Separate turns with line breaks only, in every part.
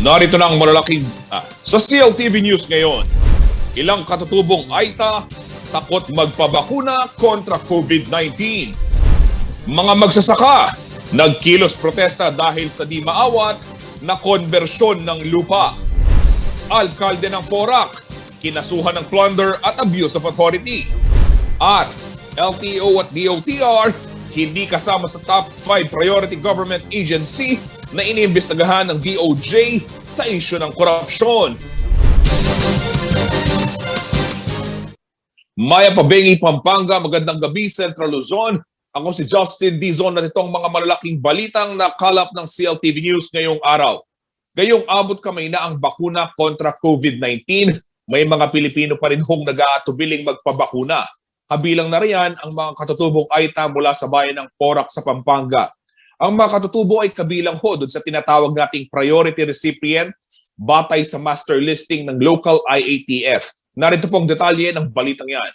Narito na ang malalaking sa CLTV News ngayon. Ilang katutubong AITA takot magpabakuna kontra COVID-19. Mga magsasaka nagkilos protesta dahil sa di maawat na konbersyon ng lupa. Alkalde ng Porac kinasuhan ng plunder at abuse of authority. At LTO at DOTR hindi kasama sa top 5 priority government agency na iniimbestagahan ng DOJ sa isyu ng korupsyon. Maya Pabengi, Pampanga, magandang gabi, Central Luzon. Ako si Justin Dizon at itong mga malalaking balitang nakalap ng CLTV News ngayong araw. Ngayong abot kamay na ang bakuna kontra COVID-19, may mga Pilipino pa rin hong nag-aatubiling magpabakuna. Kabilang na riyan ang mga katutubong AITA mula sa bayan ng Porac sa Pampanga. Ang mga katutubo ay kabilang ho doon sa tinatawag nating priority recipient batay sa master listing ng local IATF. Narito pong detalye ng balitang yan.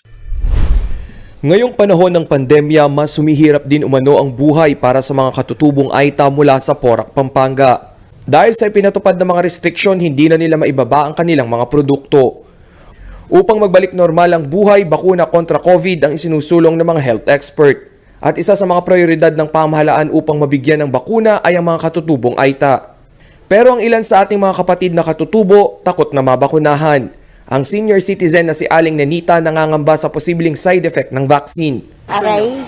Ngayong panahon ng pandemya, mas humihirap din umano ang buhay para sa mga katutubong AITA mula sa Porac, Pampanga. Dahil sa pinatupad na mga restriksyon, hindi na nila maibaba ang kanilang mga produkto. Upang magbalik normal ang buhay, bakuna kontra COVID ang isinusulong ng mga health expert. At isa sa mga prioridad ng pamahalaan upang mabigyan ng bakuna ay ang mga katutubong AITA. Pero ang ilan sa ating mga kapatid na katutubo, takot na mabakunahan. Ang senior citizen na si Aling Nenita nangangamba sa posibleng side effect ng vaccine.
Aray,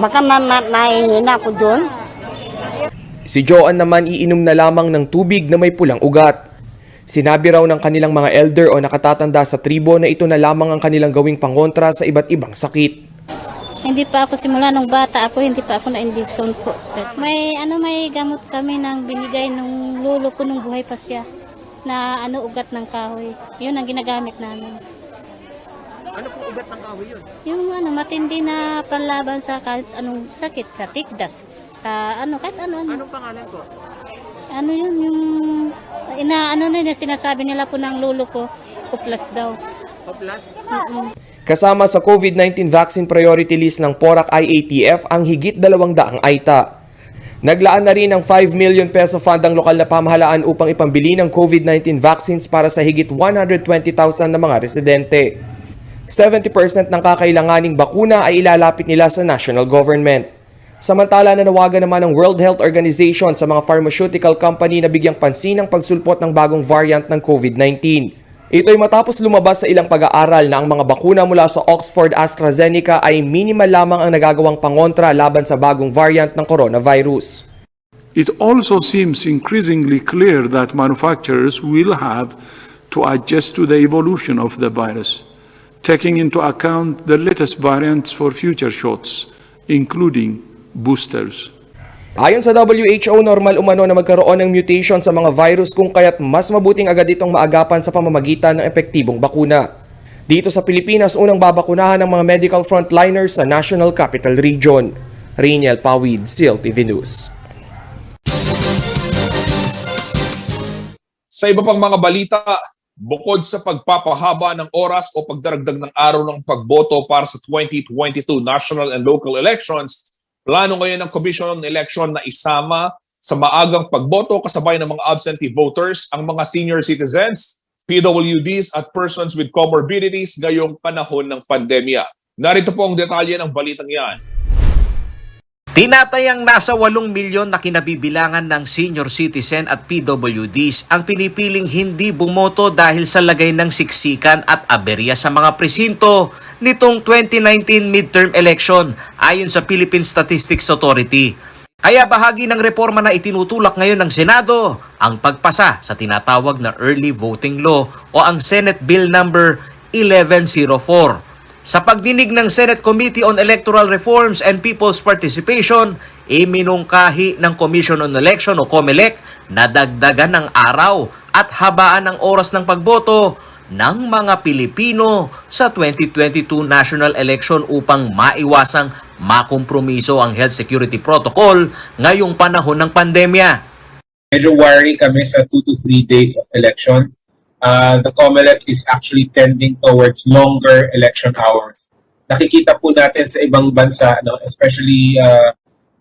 baka mahihina ko doon.
Si Joanne naman iinom na lamang ng tubig na may pulang ugat. Sinabi raw ng kanilang mga elder o nakatatanda sa tribo na ito na lamang ang kanilang gawing pangontra sa iba't ibang sakit.
Hindi pa ako simula nung bata ako, hindi pa ako na-injection po. May gamot kami nang binigay nung lolo ko nung buhay pa siya na ugat ng kahoy. Yun ang ginagamit namin.
Ano pong ugat ng kahoy yun?
Yung matindi na panlaban sa kahit anong sakit, sa tikdas, sa kahit ano.
Anong pangalan ko?
Yun, yung sinasabi nila po ng lolo ko, Oplas daw.
Oplas?
Kasama sa COVID-19 vaccine priority list ng Porac IATF ang higit 200 AITA. Naglaan na rin ng 5 million peso fund ang lokal na pamahalaan upang ipambili ng COVID-19 vaccines para sa higit 120,000 na mga residente. 70% ng kakailanganing bakuna ay ilalapit nila sa national government. Samantala, nanawagan naman ng World Health Organization sa mga pharmaceutical company na bigyang pansin ang pagsulpot ng bagong variant ng COVID-19. Ito ay matapos lumabas sa ilang pag-aaral na ang mga bakuna mula sa Oxford AstraZeneca ay minimal lamang ang nagagawang pangontra laban sa bagong variant ng coronavirus.
It also seems increasingly clear that manufacturers will have to adjust to the evolution of the virus, taking into account the latest variants for future shots, including boosters.
Ayon sa WHO, normal umano na magkaroon ng mutation sa mga virus kung kaya't mas mabuting agad itong maagapan sa pamamagitan ng epektibong bakuna. Dito sa Pilipinas, unang babakunahan ng mga medical frontliners sa National Capital Region. Rainiel Pawid, CLTV News.
Sa iba pang mga balita, bukod sa pagpapahaba ng oras o pagdaragdag ng araw ng pagboto para sa 2022 national and local elections, plano ngayon ng Commission on Election na isama sa maagang pagboto kasabay ng mga absentee voters ang mga senior citizens, PWDs at persons with comorbidities ngayong panahon ng pandemya. Narito po ang detalye ng balitang yan.
Tinatayang nasa 8 milyon na kinabibilangan ng senior citizen at PWDs ang pinipiling hindi bumoto dahil sa lagay ng siksikan at aberya sa mga presinto nitong 2019 midterm election ayon sa Philippine Statistics Authority. Kaya bahagi ng reforma na itinutulak ngayon ng Senado ang pagpasa sa tinatawag na Early Voting Law o ang Senate Bill number 1104. Sa pagdinig ng Senate Committee on Electoral Reforms and People's Participation, iminungkahi ng Commission on Election o COMELEC na dagdagan ng araw at habaan ng oras ng pagboto ng mga Pilipino sa 2022 national election upang maiwasang makompromiso ang health security protocol ngayong panahon ng pandemya.
Medyo worry kami sa 2 to 3 days of election. The COMELEC is actually tending towards longer election hours. Nakikita po natin sa ibang bansa, especially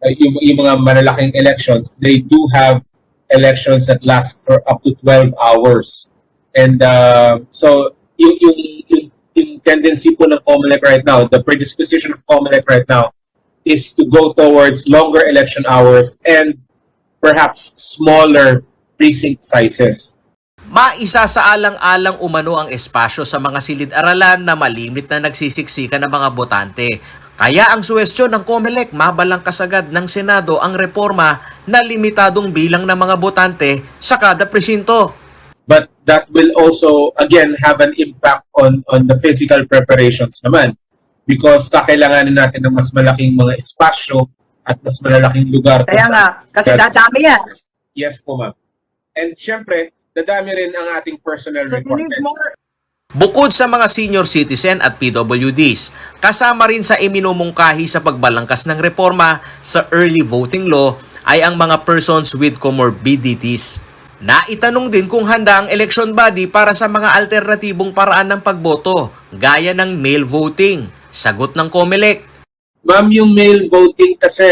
yung mga malalaking elections, they do have elections that last for up to 12 hours. And so yung tendency po ng COMELEC right now, the predisposition of COMELEC right now is to go towards longer election hours and perhaps smaller precinct sizes.
Maisa sa alang-alang umano ang espasyo sa mga silid-aralan na malimit na nagsisiksikan ng mga botante. Kaya ang suwestyon ng COMELEC mabalangkas agad ng Senado ang reforma na limitadong bilang ng mga botante sa kada presinto.
But that will also, again, have an impact on the physical preparations naman. Because kakailanganin natin ng mas malaking mga espasyo at mas malalaking lugar.
Kaya nga, kasi dadami yan.
Yes po, ma'am. And syempre, dadami rin ang ating personnel
So you need
requirements.
more.
Bukod sa mga senior citizen at PWDs, kasama rin sa iminumungkahi sa pagbalangkas ng reforma sa early voting law ay ang mga persons with comorbidities. Naitanong din kung handa ang election body para sa mga alternatibong paraan ng pagboto, gaya ng mail voting. Sagot ng COMELEC.
Ma'am, yung mail voting kasi,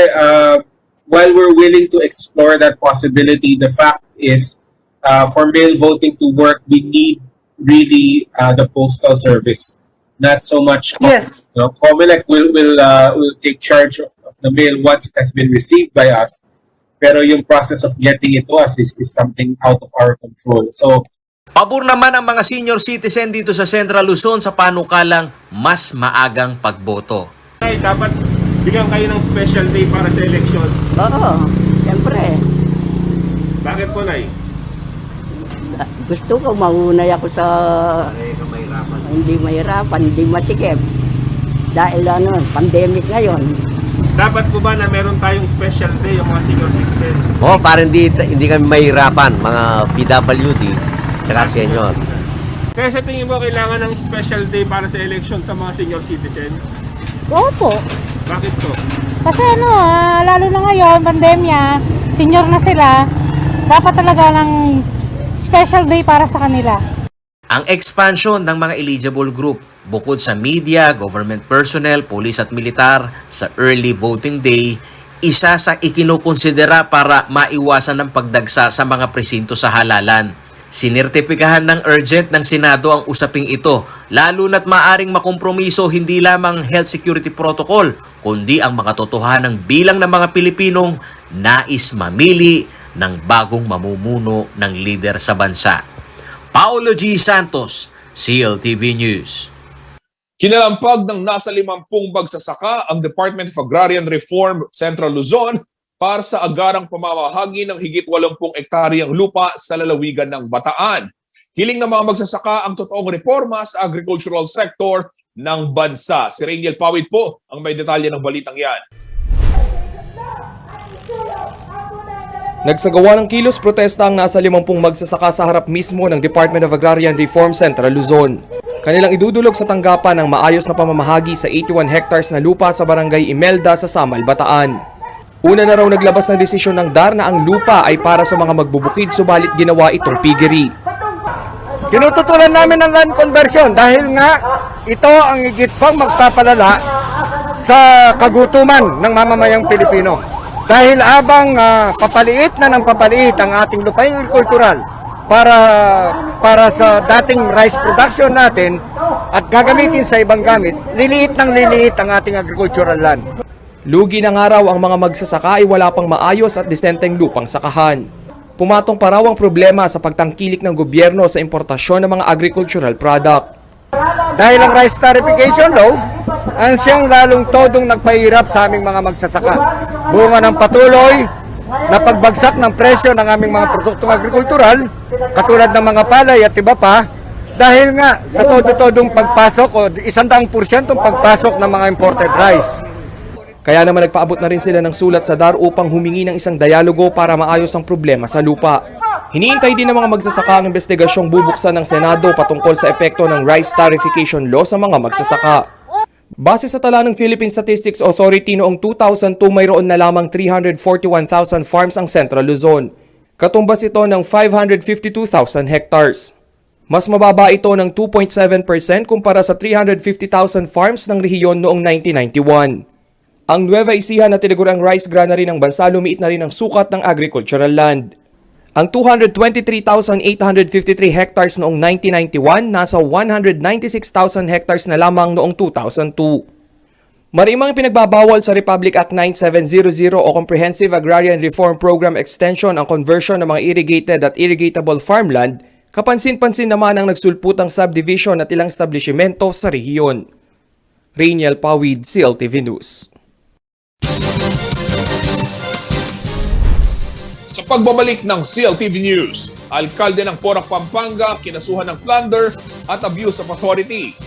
while we're willing to explore that possibility, the fact is, for mail voting to work, we need really the postal service. Not so much.
Yes.
COMELEC will take charge of the mail once it has been received by us. Pero yung process of getting it to us is something out of our control. So,
Pabor naman ang mga senior citizen dito sa Central Luzon sa panukalang mas maagang pagboto.
Nay, dapat bigyan kayo ng special day para sa election.
Oo, siyempre.
Bakit po, Nay?
Gusto ko maunay ako sa hindi mahirapan, hindi masikip. Dahil pandemic ngayon.
Dapat po ba na meron tayong special day yung mga senior citizen?
Oo, para hindi kami mahirapan, mga PWD, tsaka senior.
Kaya sa tingin mo, kailangan ng special day para sa election sa mga senior citizen?
Opo.
Bakit po?
Kasi lalo na ngayon, pandemya, senior na sila, dapat talaga ng special day para sa kanila.
Ang expansion ng mga eligible group bukod sa media, government personnel, police at militar sa early voting day, isa sa ikinukonsidera para maiwasan ng pagdagsa sa mga presinto sa halalan. Sinertipikahan ng urgent ng Senado ang usaping ito, lalo na't maaring makompromiso hindi lamang health security protocol, kundi ang makatotohanang bilang ng mga Pilipinong nais mamili ng bagong mamumuno ng lider sa bansa. Paulo G. Santos, CLTV News.
Kinalampag ng nasa 50 magsasaka ang Department of Agrarian Reform Central Luzon para sa agarang pamamahagi ng higit 80 ektaryang lupa sa lalawigan ng Bataan. Hiling ng mga magsasaka ang totoong reforma sa agricultural sector ng bansa. Si Rainiel Pawid po ang may detalye ng balitang yan.
Nagsagawa ng kilos protesta ang nasa 50 magsasaka sa harap mismo ng Department of Agrarian Reform Central Luzon. Kanilang idudulog sa tanggapan ng maayos na pamamahagi sa 81 hectares na lupa sa barangay Imelda sa Samal, Bataan. Una na raw naglabas ng desisyon ng DAR na ang lupa ay para sa mga magbubukid, subalit ginawa itong piggery.
Tinututulan namin ng land conversion dahil nga ito ang higit pang magpapalala sa kagutuman ng mamamayang Pilipino. Dahil abang papaliit na ng papaliit ang ating lupaing agrikultural para sa dating rice production natin at gagamitin sa ibang gamit, liliit ng liliit ang ating agricultural land.
Lugi ng araw ang mga magsasaka ay wala pang maayos at disenteng lupang sakahan. Pumatong pa raw ang problema sa pagtangkilik ng gobyerno sa importasyon ng mga agricultural product.
Dahil ang rice tarification law, ang siyang lalong todong nagpahirap sa aming mga magsasaka. Bunga ng patuloy na pagbagsak ng presyo ng aming mga produktong agrikultural, katulad ng mga palay at iba pa, dahil nga sa todo-todong pagpasok o 100% pagpasok ng mga imported rice.
Kaya naman nagpaabot na rin sila ng sulat sa DAR upang humingi ng isang dialogo para maayos ang problema sa lupa. Hinihintay din ng mga magsasaka ang investigasyong bubuksan ng Senado patungkol sa epekto ng rice tarification law sa mga magsasaka. Base sa tala ng Philippine Statistics Authority noong 2002, mayroon na lamang 341,000 farms ang Central Luzon. Katumbas ito ng 552,000 hectares. Mas mababa ito ng 2.7% kumpara sa 350,000 farms ng rehiyon noong 1991. Ang Nueva Ecija na tinaguriang rice granary ng bansa lumiit na rin ang sukat ng agricultural land. Ang 223,853 hectares noong 1991 nasa 196,000 hectares na lamang noong 2002. Marimang pinagbabawal sa Republic Act 9700 o Comprehensive Agrarian Reform Program Extension ang conversion ng mga irrigated at irrigatable farmland, kapansin-pansin naman ang nagsulputang subdivision at ilang establishmento sa rehiyon. Rainiel Pawid, CLTV News.
Sa pagbabalik ng CLTV News, alkalde ng Porac, Pampanga kinasuhan ng plunder at abuse of authority.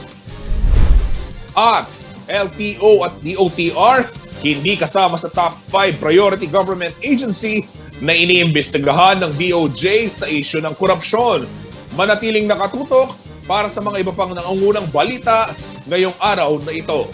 At LTO at DOTR hindi kasama sa top 5 priority government agency na iniimbestigahan ng DOJ sa isyu ng korupsyon. Manatiling nakatutok para sa mga iba pang nangungunang balita ngayong araw na ito.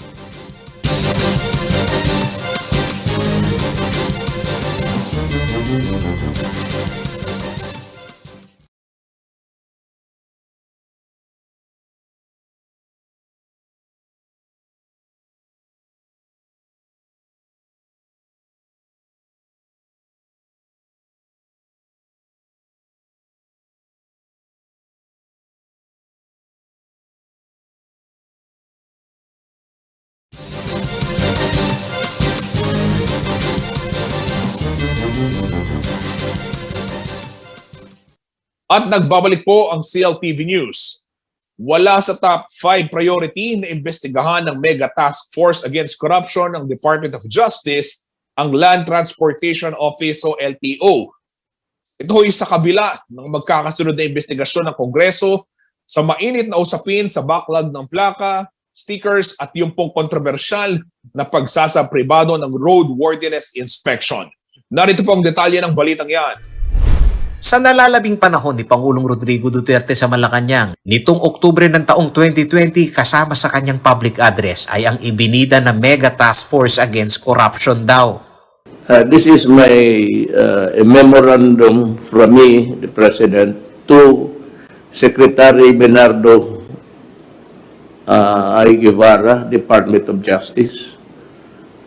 At nagbabalik po ang CLTV News. Wala sa top 5 priority na imbestigahan ng Mega Task Force Against Corruption ng Department of Justice ang Land Transportation Office o LTO. Ito ay sa kabila ng magkakasunod na investigasyon ng Kongreso sa mainit na usapin sa backlog ng plaka, stickers at yung pong kontrobersyal na pagsasapribado ng roadworthiness inspection. Narito po ang detalye ng balitang yan.
Sa nalalabing panahon ni Pangulong Rodrigo Duterte sa Malacanang, nitong Oktubre ng taong 2020 kasama sa kanyang public address ay ang ibinida na Mega Task Force Against Corruption daw.
This is my a memorandum from me, the President, to Secretary Bernardo I. Guevara, Department of Justice.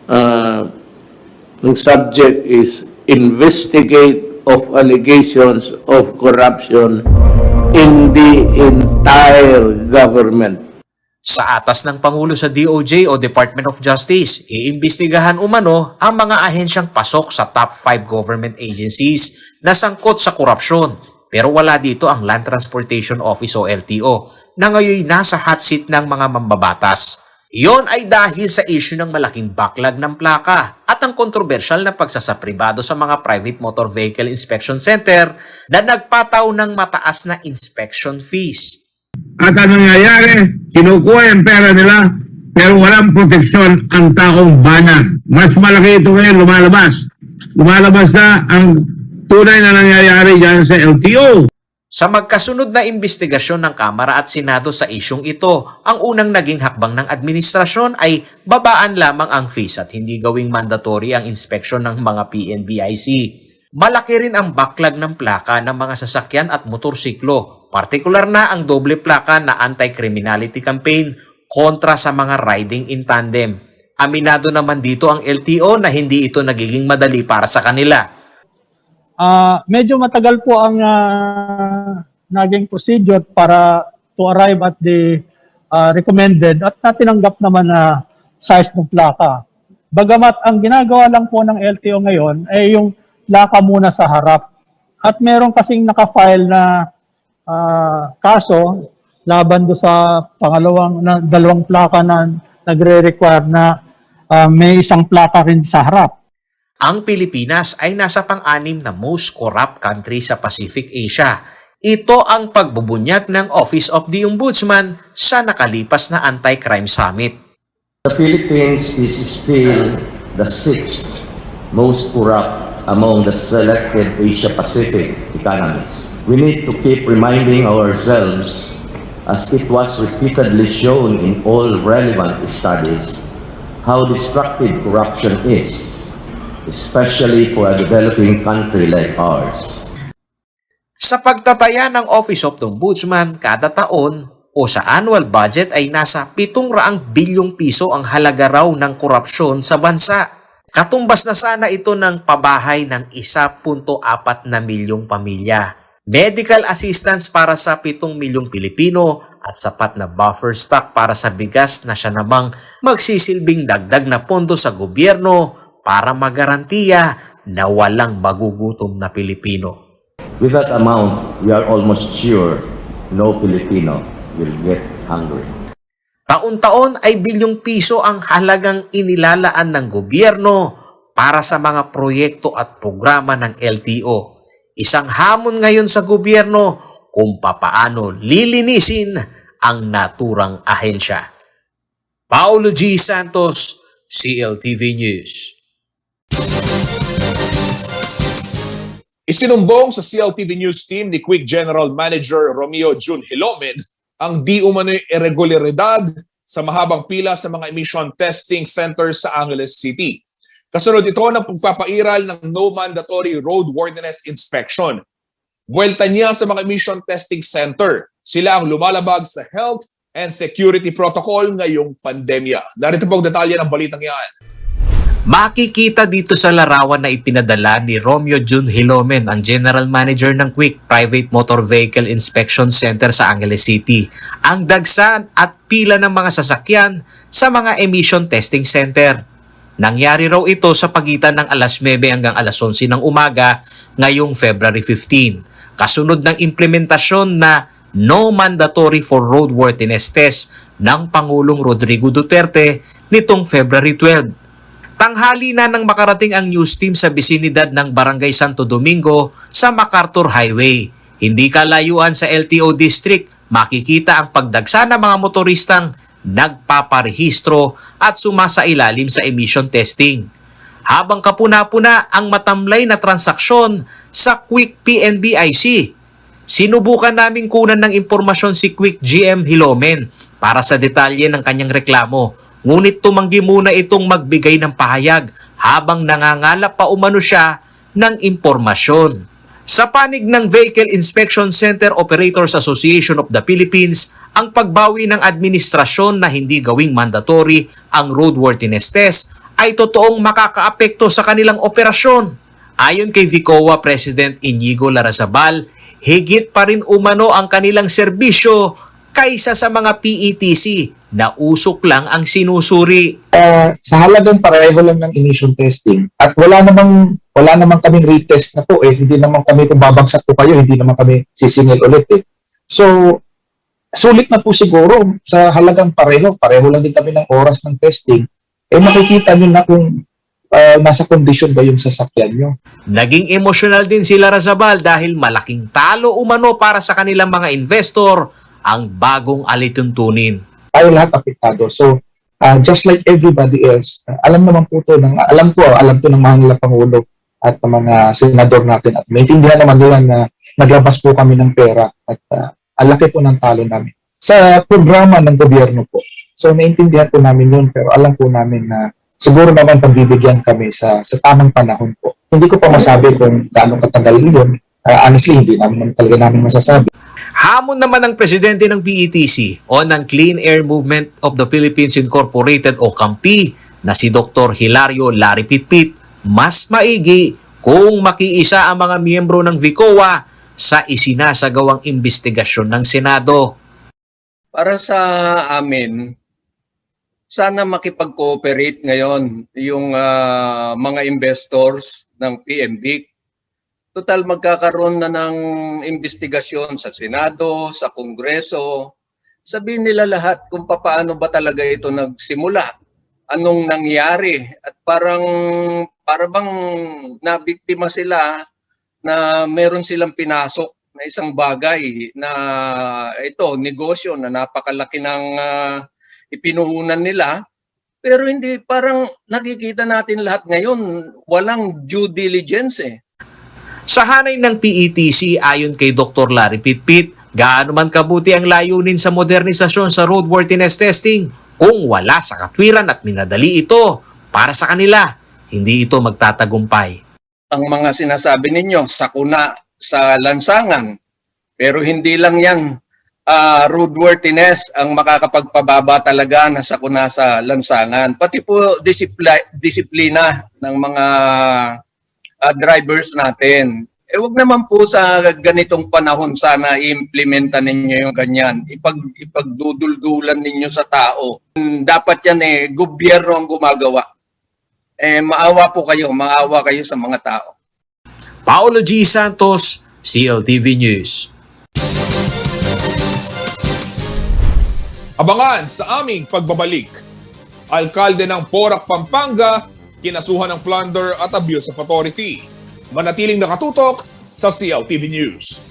The subject is investigate of allegations of corruption in the entire government.
Sa atas ng Pangulo sa DOJ o Department of Justice, iimbestigahan umano ang mga ahensyang pasok sa top 5 government agencies na sangkot sa korupsyon. Pero wala dito ang Land Transportation Office o LTO na ngayon nasa hot seat ng mga mambabatas. Iyon ay dahil sa issue ng malaking backlog ng plaka at ang kontrobersyal na pagsasapribado sa mga private motor vehicle inspection center na nagpataw ng mataas na inspection fees.
At ang nangyayari, kinukuha yung pera nila pero walang proteksyon ang taong bayan. Mas malaki ito ngayon lumalabas. Lumalabas na ang tunay na nangyayari dyan sa LTO.
Sa magkasunod na investigasyon ng Kamara at Senado sa isyung ito, ang unang naging hakbang ng administrasyon ay babaan lamang ang fees at hindi gawing mandatory ang inspeksyon ng mga PNBIC. Malaki rin ang backlog ng plaka ng mga sasakyan at motorsiklo, partikular na ang doble plaka na anti-criminality campaign kontra sa mga riding in tandem. Aminado naman dito ang LTO na hindi ito nagiging madali para sa kanila.
Medyo matagal po ang naging procedure para to arrive at the recommended at natinanggap naman na size ng plaka. Bagamat ang ginagawa lang po ng LTO ngayon ay yung plaka muna sa harap. At meron kasing nakafile na kaso laban do sa dalawang plaka na nagre-require na may isang plaka rin sa harap.
Ang Pilipinas ay nasa pang-anim na most corrupt country sa Pacific Asia. Ito ang pagbubunyag ng Office of the Ombudsman sa nakalipas na Anti-Crime Summit.
The Philippines is still the 6th most corrupt among the selected Asia-Pacific economies. We need to keep reminding ourselves, as it was repeatedly shown in all relevant studies, how destructive corruption is, especially for a developing country like ours.
Sa pagtataya ng Office of the Ombudsman kada taon o sa annual budget ay nasa 700 bilyong piso ang halaga raw ng korupsyon sa bansa. Katumbas na sana ito ng pabahay ng 1.4 na milyong pamilya, medical assistance para sa 7 milyong Pilipino at sapat na buffer stock para sa bigas na siya namang magsisilbing dagdag na pondo sa gobyerno para magarantiya na walang magugutom na Pilipino.
With that amount, we are almost sure no Filipino will get hungry.
Taon-taon ay bilyong piso ang halagang inilalaan ng gobyerno para sa mga proyekto at programa ng LTO. Isang hamon ngayon sa gobyerno kung papaano lilinisin ang naturang ahensya. Paulo G. Santos, CLTV News.
Isinumbong sa CLTV News team ni Quick General Manager Romeo Jun Hilomen ang di umano'y irregularidad sa mahabang pila sa mga emission testing centers sa Angeles City. Kasunod ito ng pagpapairal ng no mandatory roadworthiness inspection. Buwelta niya sa mga emission testing center. Sila ang lumalabag sa health and security protocol ngayong pandemya. Narito po ang detalye ng balitang yan.
Makikita dito sa larawan na ipinadala ni Romeo Jun Hilomen, ang General Manager ng Quick Private Motor Vehicle Inspection Center sa Angeles City, ang dagsan at pila ng mga sasakyan sa mga emission testing center. Nangyari raw ito sa pagitan ng alas 9 hanggang alas 11 ng umaga ngayong February 15, kasunod ng implementasyon na no mandatory for roadworthiness test ng Pangulong Rodrigo Duterte nitong February 12. Tanghali na nang makarating ang news team sa bisinidad ng Barangay Santo Domingo sa MacArthur Highway. Hindi kalayuan sa LTO District, makikita ang pagdagsa ng mga motoristang nagpaparehistro at sumasailalim sa emission testing. Habang kapuna-puna ang matamlay na transaksyon sa Quick PNBIC, sinubukan naming kunan ng impormasyon si Quick GM Hilomen para sa detalye ng kanyang reklamo. Ngunit tumanggi muna itong magbigay ng pahayag habang nangangalap pa umano siya ng impormasyon. Sa panig ng Vehicle Inspection Center Operators Association of the Philippines, ang pagbawi ng administrasyon na hindi gawing mandatory ang roadworthiness test ay totoong makakaapekto sa kanilang operasyon. Ayon kay VICOA President Inigo Larrazabal, higit pa rin umano ang kanilang serbisyo kaysa sa mga PETC na usok lang ang sinusuri.
Sa halagang pareho lang ng emission testing at wala namang kaming retest na po hindi naman kami kung babagsak po kayo, hindi naman kami sisingil ulit So, sulit na po siguro sa halagang pareho lang din kami ng oras ng testing, makikita nyo na kung nasa kondisyon ba yung sasakyan nyo.
Naging emosyonal din si Larrazabal dahil malaking talo umano para sa kanilang mga investor ang bagong alituntunin.
Tayo lahat apektado. So, just like everybody else, alam naman po to alam to ng mga Pangulo at ng mga senador natin at maintindihan naman nila na naglabas po kami ng pera at ang laki po ng talo namin sa programa ng gobyerno po. So, maintindihan po namin yun pero alam po namin na siguro naman pagbibigyan kami sa tamang panahon po. Hindi ko pa masabi kung gaano katagal yun. Honestly, hindi naman talaga namin masasabi.
Hamon naman ng presidente ng PETC o ng Clean Air Movement of the Philippines Incorporated o CAMPI na si Dr. Hilario Larry Pitpit, mas maigi kung makiisa ang mga miyembro ng VICOA sa isinasagawang investigasyon ng Senado.
Para sa amin, sana makipag-cooperate ngayon yung mga investors ng PMBIC. Total magkakaroon na ng investigasyon sa Senado, sa Kongreso. Sabihin nila lahat kung paano ba talaga ito nagsimula. Anong nangyari. At para bang nabiktima sila na meron silang pinasok na isang bagay na ito, negosyo na napakalaki ng ipinuhunan nila. Pero hindi, parang nakikita natin lahat ngayon, walang due diligence
Sa hanay ng PETC ayon kay Dr. Larry Pitpit, gaano man kabuti ang layunin sa modernisasyon sa roadworthiness testing kung wala sa katwiran at minadali ito para sa kanila, hindi ito magtatagumpay.
Ang mga sinasabi ninyo, sakuna sa lansangan, pero hindi lang yan roadworthiness ang makakapagpababa talaga na sakuna sa lansangan. Pati po disiplina ng mga drivers natin. Wag naman po sa ganitong panahon sana i-implementa ninyo yung ganyan. Ipagduduldulan ninyo sa tao. Dapat yan gobyerno ang gumagawa. Maawa kayo sa mga tao.
Paolo G. Santos, CLTV News.
Abangan sa aming pagbabalik. Alkalde ng Porac, Pampanga, kinasuhan ng plunder at abuse of authority. Manatiling nakatutok sa CLTV News.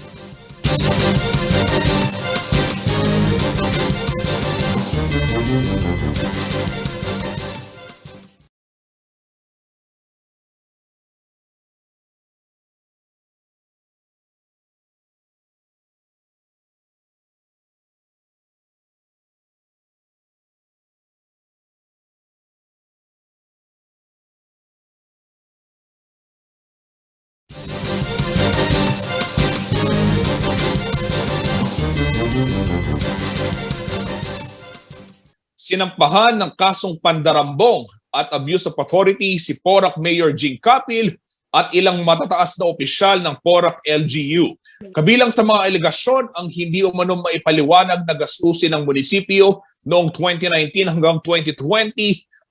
Sinampahan ng kasong pandarambong at abuse of authority si Porac Mayor Jing Capil at ilang matataas na opisyal ng Porac LGU. Kabilang sa mga alegasyon ang hindi umanong maipaliwanag na gastusin ng munisipyo noong 2019 hanggang 2020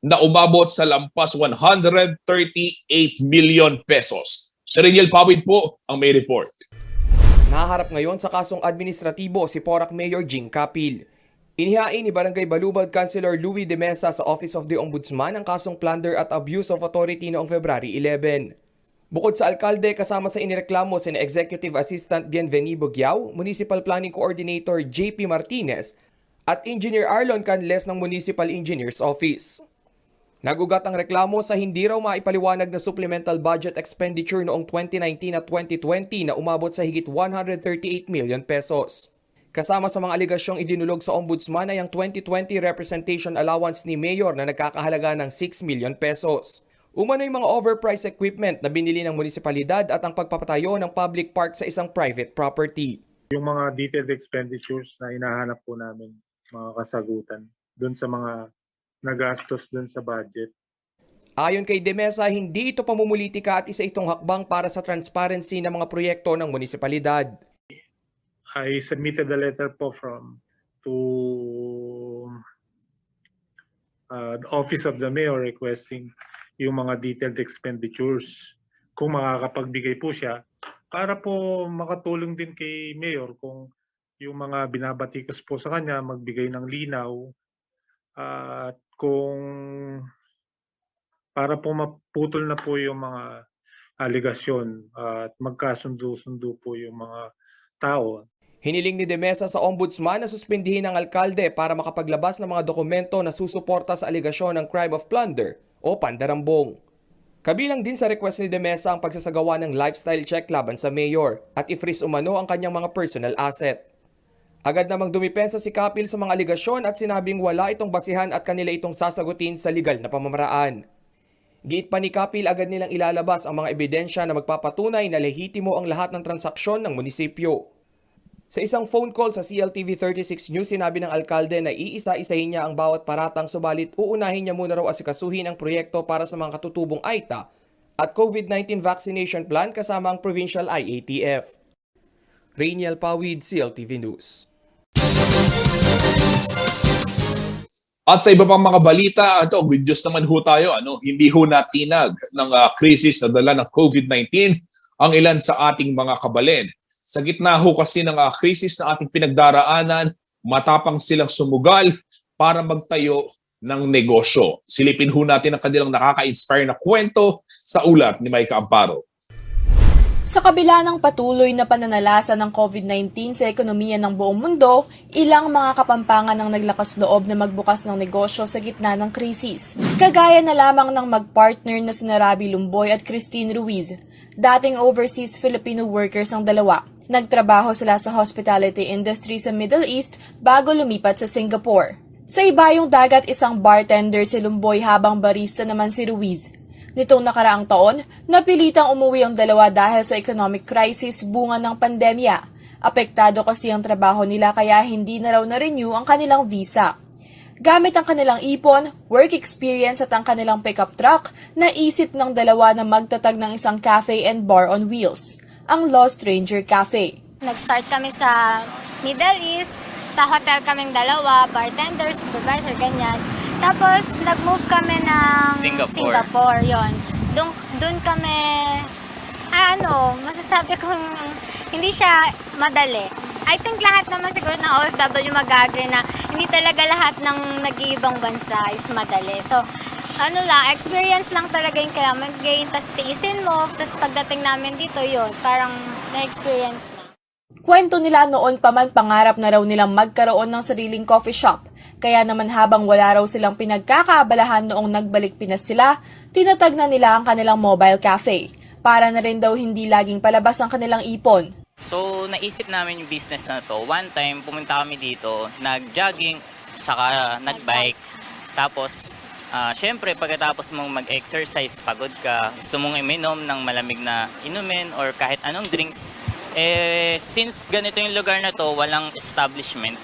na umabot sa lampas 138 million pesos. Si Reniel Pawid po ang may report.
Nahaharap ngayon sa kasong administratibo si Porac Mayor Jing Capil. Inihain ni Barangay Balubad Councilor Louie De Mesa sa Office of the Ombudsman ang kasong plunder at abuse of authority noong February 11. Bukod sa alkalde, kasama sa inireklamo sina Executive Assistant Bienveni Bugyao, Municipal Planning Coordinator JP Martinez at Engineer Arlon Canles ng Municipal Engineers Office. Nagugat ang reklamo sa hindi raw maipaliwanag na supplemental budget expenditure noong 2019 at 2020 na umabot sa higit 138 million pesos. Kasama sa mga aligasyong idinulog sa Ombudsman ay ang 2020 representation allowance ni Mayor na nagkakahalaga ng 6 million pesos. Umano'y mga overpriced equipment na binili ng munisipalidad at ang pagpapatayo ng public park sa isang private property.
Yung mga detailed expenditures na hinahanap po namin, mga kasagutan, doon sa mga nagastos doon sa budget.
Ayon kay De Mesa, hindi ito pamumulitika at isa itong hakbang para sa transparency ng mga proyekto ng munisipalidad.
I submitted a letter po to the Office of the Mayor requesting yung mga detailed expenditures kung makakapagbigay po siya para po makatulong din kay Mayor kung yung mga binabatikos po sa kanya magbigay ng linaw at kung para po maputol na po yung mga aligasyon at magkasundo-sundo po yung mga tao.
Hiniling ni De Mesa sa Ombudsman na suspindihin ang alkalde para makapaglabas ng mga dokumento na susuporta sa aligasyon ng crime of plunder o pandarambong. Kabilang din sa request ni De Mesa ang pagsasagawa ng lifestyle check laban sa mayor at i-freeze umano ang kanyang mga personal asset. Agad namang dumipensa si Capil sa mga aligasyon at sinabing wala itong basihan at kanila itong sasagutin sa legal na pamamaraan. Giit pa ni Capil agad nilang ilalabas ang mga ebidensya na magpapatunay na lehitimo ang lahat ng transaksyon ng munisipyo. Sa isang phone call sa CLTV 36 News, sinabi ng alkalde na iisa-isahin niya ang bawat paratang subalit uunahin niya muna raw asikasuhin ang proyekto para sa mga katutubong AITA at COVID-19 vaccination plan kasama ang Provincial IATF. Reniel Pawid, CLTV News.
At sa iba pang mga balita, good news naman ho tayo. Hindi ho natinag ng krisis na dala ng COVID-19 ang ilan sa ating mga kabalin. Sa gitna ho kasi ng krisis na ating pinagdaraanan, matapang silang sumugal para magtayo ng negosyo. Silipin ho natin ang kanilang nakaka-inspire na kwento sa ulat ni Micah Amparo.
Sa kabila ng patuloy na pananalasa ng COVID-19 sa ekonomiya ng buong mundo, ilang mga kapampangan ang naglakas loob na magbukas ng negosyo sa gitna ng krisis. Kagaya na lamang ng mag-partner na sina Rabi Lumboy at Christine Ruiz, dating overseas Filipino workers ang dalawa. Nagtrabaho sila sa hospitality industry sa Middle East bago lumipat sa Singapore. Sa ibayong dagat, isang bartender si Lumboy habang barista naman si Ruiz. Nitong nakaraang taon, napilitang umuwi ang dalawa dahil sa economic crisis bunga ng pandemya. Apektado kasi ang trabaho nila kaya hindi na raw na-renew ang kanilang visa. Gamit ang kanilang ipon, work experience at ang kanilang pickup truck, naisip ng dalawa na magtatag ng isang cafe and bar on wheels, ang Lost Ranger Cafe.
Nag-start kami sa Middle East, sa hotel kaming dalawa, bartender, supervisor, ganyan. Tapos nag-move kami ng Singapore yon. Doon kami, masasabi kong hindi siya madali. I think lahat naman siguro ng OFW mag-agree na hindi talaga lahat ng nag-iibang bansa is madali. So, experience lang talaga yung kaya mag-gain, tas tiisin mo, tas pagdating namin dito yon, parang na-experience na.
Kwento nila noon pa man pangarap na raw nilang magkaroon ng sariling coffee shop. Kaya naman habang wala raw silang pinagkakaabalahan noong nagbalik Pinas sila, tinatag na nila ang kanilang mobile cafe. Para na rin daw hindi laging palabas ang kanilang ipon.
So, naisip namin yung business na to. One time, pumunta kami dito, nag-jogging, saka nag-bike. Tapos, syempre, pagkatapos mong mag-exercise, pagod ka, gusto mong iminom ng malamig na inumin or kahit anong drinks. Since ganito yung lugar na to, walang establishment,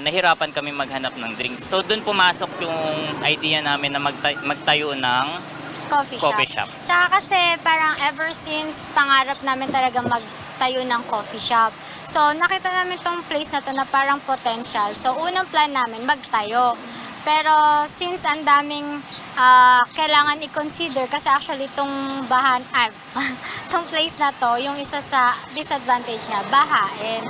nahirapan kami maghanap ng drinks. So, dun pumasok yung idea namin na magtayo ng coffee shop.
Tsaka kasi parang ever since pangarap namin talaga magtayo ng coffee shop. So nakita namin tong place na to na parang potential. So unang plan namin magtayo. Pero since ang daming kailangan i-consider kasi actually tong tong place na to, yung isa sa disadvantage niya, bahain.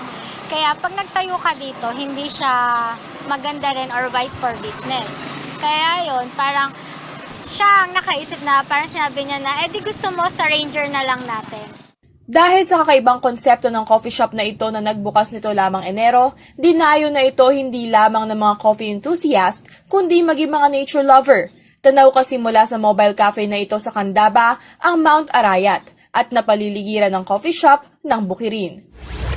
Kaya pag nagtayo ka dito, hindi siya maganda rin or wise for business. Kaya yon parang siya ang nakaisip na parang sinabi niya na, di gusto mo sa Ranger na lang natin.
Dahil sa kakaibang konsepto ng coffee shop na ito na nagbukas nito lamang Enero, dinayo na ito hindi lamang ng mga coffee enthusiast, kundi maging mga nature lover. Tanaw kasi mula sa mobile cafe na ito sa Candaba ang Mount Arayat at napaliligiran ng coffee shop ng Bukirin.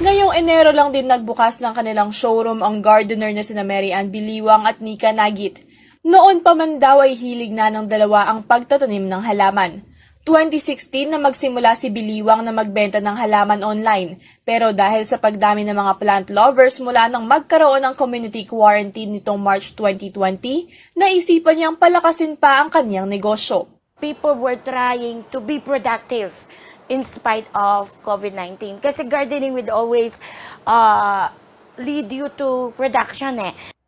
Ngayong Enero lang din nagbukas ng kanilang showroom ang gardener na sina Mary Ann Biliwang at Nika Nagit. Noon pa man daw ay hilig na ng dalawa ang pagtatanim ng halaman. 2016 na magsimula si Biliwang na magbenta ng halaman online. Pero dahil sa pagdami ng mga plant lovers mula nang magkaroon ng community quarantine nitong March 2020, naisipan niyang palakasin pa ang kanyang negosyo.
People were trying to be productive in spite of COVID-19. Kasi gardening would always lead you to production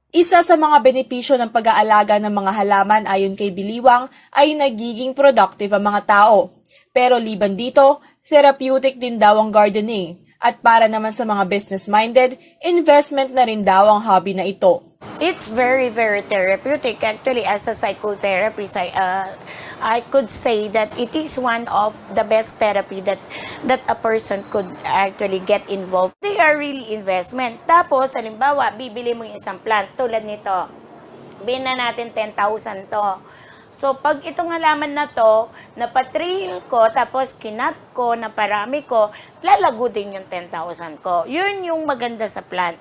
Isa sa mga benepisyo ng pag-aalaga ng mga halaman ayon kay Biliwang ay nagiging productive ang mga tao. Pero liban dito, therapeutic din daw ang gardening. At para naman sa mga business-minded, investment na rin daw ang hobby na ito.
It's very, very therapeutic. Actually, as a psychotherapist, I could say that it is one of the best therapy that a person could actually get involved. They are really investment. Tapos, halimbawa, bibili mo yung isang plant tulad nito. Bina natin 10,000 to. So, pag itong halaman na to, napatrail ko, tapos kinat ko, naparami ko, lalago din yung 10,000 ko. Yun yung maganda sa plant.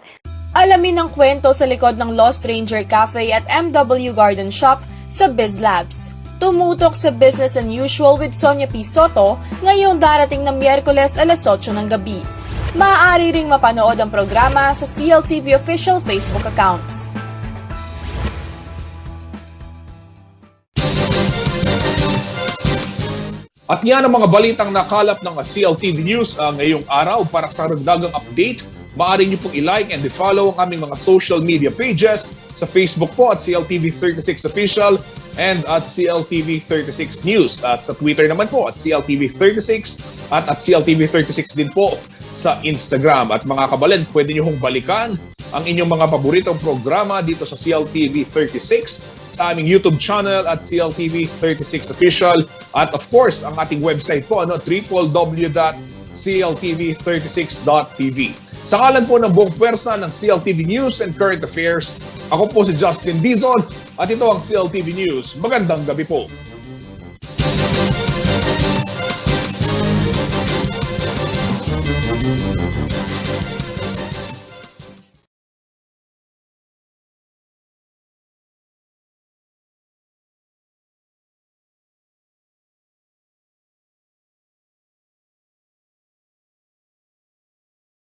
Alamin ang kwento sa likod ng Lost Ranger Cafe at MW Garden Shop sa BizLabs. Tumutok sa Business Unusual with Sonia P. Soto ngayong darating na Miyerkules alas 8 ng gabi. Maaari ring mapanood ang programa sa CLTV official Facebook accounts.
At yan ang mga balitang nakalap ng CLTV News ngayong araw. Para sa ragdagang update, maaari niyo pong i-like and i-follow ang aming mga social media pages sa Facebook po at CLTV36 Official and at CLTV36 News. At sa Twitter naman po at CLTV36 at CLTV36 din po sa Instagram. At mga kabalid, pwede niyo hong balikan ang inyong mga paboritong programa dito sa CLTV36 sa aming YouTube channel at CLTV36 Official. At of course, ang ating website po, www.cltv36.tv. Sa ngalan po ng buong pwersa ng CLTV News and Current Affairs, ako po si Justin Dizon at ito ang CLTV News. Magandang gabi po.